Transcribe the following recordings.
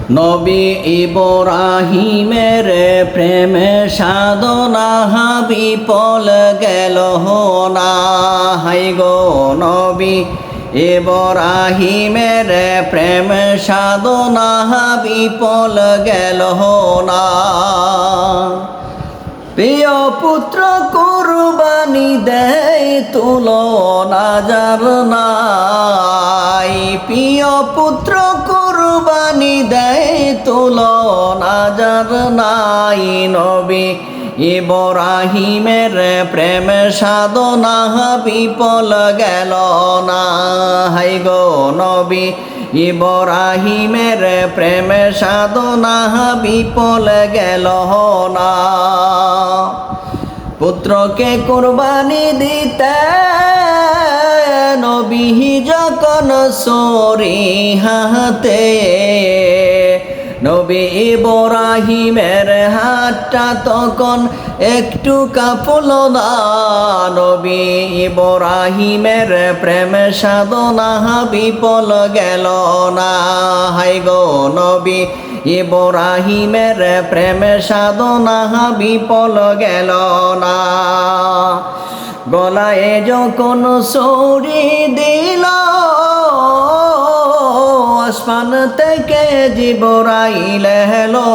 নবী ইব্রাহিমের প্রেমে সাধনা বিফল গেল না। হাই গো নবী ইব্রাহিমের প্রেম সাধনা বিফল গেল না। প্রিয় পুত্র কুরবানি দেয় তুলনা যার নাই। প্রিয় পুত্র কুরবানি দেয় তুলনা যার নাই। নবী ইব্রাহিমের প্রেম সাধনা বিফল গেল না। হাই গো নবী ইব্রাহিমের প্রেম সাধনা বিফল গেল না। পুত্রকে কুরবানি দিতে নবী যখন সরিহাতে, নবী ইব্রাহিমের হাতটা তখন একটু কাঁপল না। নবী ইব্রাহিমের প্রেম সাধনা বিফল গেল না। হাই গো নবী ইব্রাহিমের প্রেম সাধনা বিফল গেল না। গলায় যখন ছুরি দিল আসমান থেকে জিবরাইল এলো।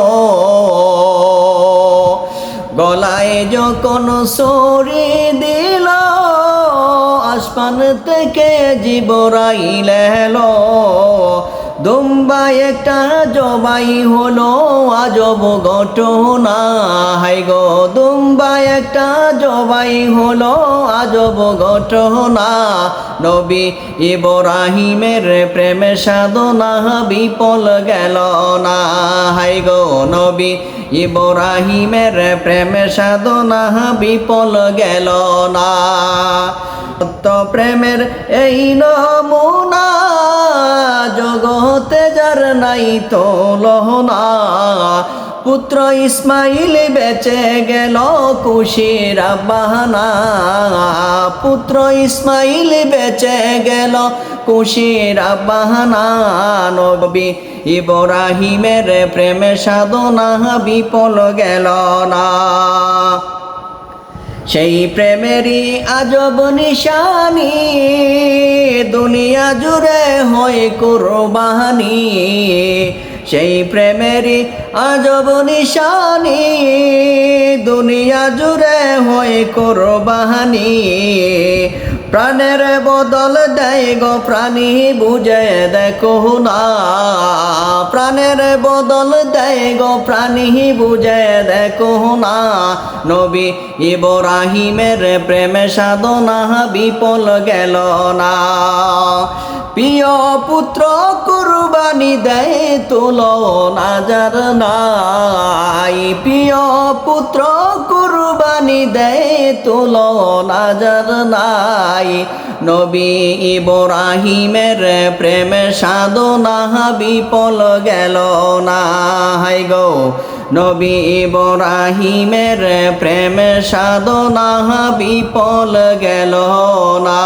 গলায় যখন ছুরি দিল আসমান থেকে জিবরাইল এলো। দুম্বা একটা জবাই হলো আজব ঘটনা। হাই গো দুম্বা একটা জবাই হলো আজব ঘটনা। নবী ইব্রাহিমের প্রেম সাধনা বিফল গেল না। হাই গো নবী ইব্রাহিমের প্রেম সাধনা বিফল গেল না। সত্য প্রেমের এই নমুনা জগতে যার নাই তুলনা। পুত্র ইসমাইল বেঁচে গেল খুশির বাহানা। পুত্র ইসমাইল বেঁচে গেল খুশির বাহানা। নবী ইব্রাহিমের প্রেম সাধনা বিফল গেল না। সেই প্রেমেরই আজব নিশানি দুনিয়া জুড়ে হয় কুরবানি। সেই প্রেমেরই আজব নিশানি দুনিয়া জুড়ে হয় কুরবানি। প্রাণের বদল দেয় গো প্রাণী বুঝে দেখো না। প্রাণের বদল দেয় গো প্রাণী বুঝে দেখো না। নবী ইব্রাহিমের প্রেম সাধনা বিফল গেল না। প্রিয় পুত্র কুরবানি দেয় তুলনা যার নাই। প্রিয় পুত্র কুরবানি দেয় তুলনা যার নাই। নবী ইব্রাহিমের প্রেম সাধনা বিফল গেল না। হাই গো নবী ইব্রাহিমের প্রেম সাধনা বিফল গেল না।